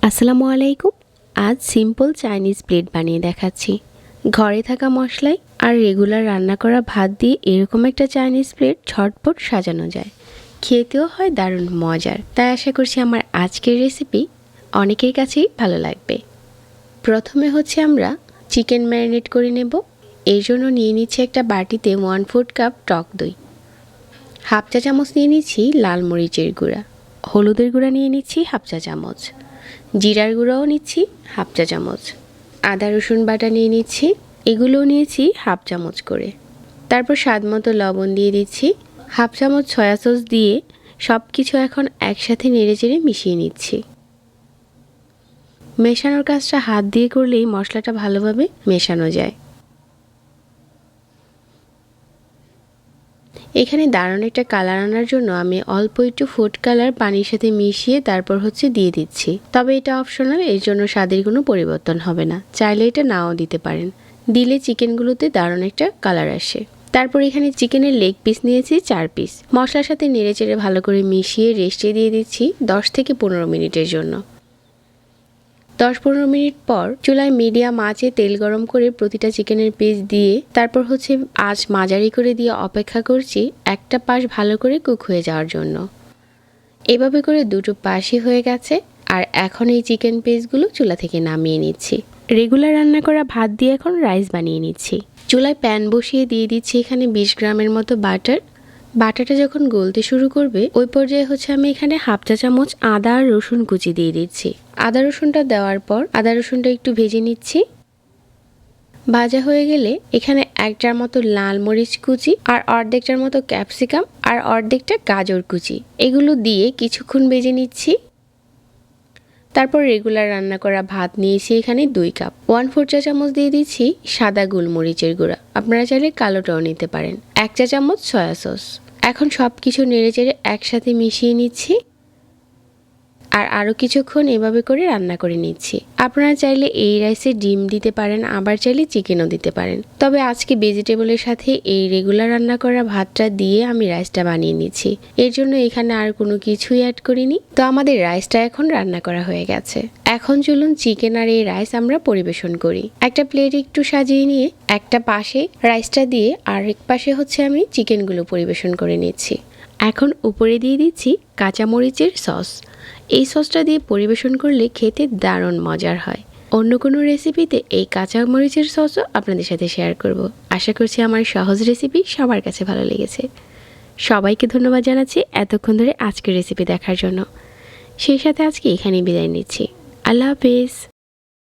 আসসালামু আলাইকুম। আজ সিম্পল চাইনিজ প্লেট বানিয়ে দেখাচ্ছি। ঘরে থাকা মশলায় আর রেগুলার রান্না করা ভাত দিয়ে এরকম একটা চাইনিজ প্লেট ঝটপট সাজানো যায়, খেতেও হয় দারুণ মজার। তাই আশা করছি আমার আজকের রেসিপি অনেকের কাছেই ভালো লাগবে। প্রথমে আমরা চিকেন ম্যারিনেট করে নেব। এর জন্য নিয়ে নিচ্ছি একটা বাটিতে 1/4 কাপ টক দই, হাফ চা চামচ নিয়ে নিচ্ছি লাল মরিচের গুঁড়া, হলুদের গুঁড়া নিয়ে নিচ্ছি হাফ চা চামচ, জিরার গুঁড়াও নিচ্ছি হাফ চা চামচ, আদা রসুন বাটা নিয়ে নিচ্ছি, এগুলোও নিয়েছি হাফ চামচ করে। তারপর স্বাদ মতো লবণ দিয়ে দিচ্ছি, হাফ চামচ সয়া সস দিয়ে সব কিছু এখন একসাথে নেড়েচেড়ে মিশিয়ে নিচ্ছি। মেশানোর কাজটা হাত দিয়ে করলেই মশলাটা ভালোভাবে মেশানো যায়। এখানে দারুণ একটা কালার আনার জন্য আমি অল্প একটু ফুড কালার পানির সাথে মিশিয়ে তারপর দিয়ে দিচ্ছি। তবে এটা অপশনাল, এর জন্য স্বাদের কোনো পরিবর্তন হবে না, চাইলে এটা নাও দিতে পারেন। দিলে চিকেনগুলোতে দারুণ একটা কালার আসে। তারপর এখানে চিকেনের লেগ পিস নিয়েছি 4 পিস। মশলার সাথে নেড়েচেড়ে ভালো করে মিশিয়ে রেস্টে দিয়ে দিচ্ছি 10 থেকে 15 মিনিটের জন্য। 10-15 মিনিট পর চুলায় মিডিয়াম আঁচে তেল গরম করে প্রতিটা চিকেনের পিস দিয়ে তারপর আঁচ মাঝারি করে দিয়ে অপেক্ষা করছি একটা পাশ ভালো করে কুক হয়ে যাওয়ার জন্য। এভাবে করে দুটো পাশই হয়ে গেছে। আর এখন এই চিকেন পিসগুলো চুলা থেকে নামিয়ে নিচ্ছি। রেগুলার রান্না করা ভাত দিয়ে এখন রাইস বানিয়ে নিচ্ছি। চুলায় প্যান বসিয়ে দিয়ে দিচ্ছি এখানে 20 গ্রামের মতো বাটার। বাটারটা যখন গলতে শুরু করবে ওই পর্যায়ে আমি এখানে হাফ চা চামচ আদা আর রসুন কুচি দিয়ে দিচ্ছি। আদা রসুনটা দেওয়ার পর আদা রসুনটা একটু ভেজে নিচ্ছি। ভাজা হয়ে গেলে এখানে একটার মতো লাল মরিচ কুচি আর অর্ধেকটার মতো ক্যাপসিকাম আর অর্ধেকটা গাজর কুচি এগুলো দিয়ে কিছুক্ষণ ভেজে নিচ্ছি। তারপর রেগুলার রান্না করা ভাত নিয়েছি এখানে 2 কাপ। 1/4 চা চামচ দিয়ে দিচ্ছি সাদা গোলমরিচের গুঁড়া, আপনারা চাইলে কালোটাও নিতে পারেন। 1 চা চামচ সয়া সস। এখন সব কিছু নেড়েচেড়ে একসাথে মিশিয়ে নিচ্ছি আর আরও কিছুক্ষণ এভাবে করে রান্না করে নিচ্ছি। আপনারা চাইলে এই রাইসে ডিম দিতে পারেন, আবার চাইলে চিকেনও দিতে পারেন। তবে আজকে ভেজিটেবলের সাথে এই রেগুলার রান্না করা ভাতটা দিয়ে আমি রাইসটা বানিয়ে নিচ্ছি। এর জন্য এখানে আর কোনো কিছুই অ্যাড করিনি। তো আমাদের রাইসটা এখন রান্না করা হয়ে গেছে। এখন চলুন চিকেন আর এই রাইস আমরা পরিবেশন করি। একটা প্লেট একটু সাজিয়ে নিয়ে একটা পাশে রাইসটা দিয়ে আরেক পাশে আমি চিকেনগুলো পরিবেশন করে নিচ্ছি। এখন উপরে দিয়ে দিচ্ছি কাঁচামরিচের সস। এই সসটা দিয়ে পরিবেশন করলে খেতে দারুণ মজার হয়। অন্য কোনো রেসিপিতে এই কাঁচামরিচের সসও আপনাদের সাথে শেয়ার করব। আশা করছি আমার সহজ রেসিপি সবার কাছে ভালো লেগেছে। সবাইকে ধন্যবাদ জানাচ্ছি এতক্ষণ ধরে আজকের রেসিপি দেখার জন্য। সেই সাথে আজকে এখানেই বিদায় নিচ্ছি। আল্লাহ হাফেজ।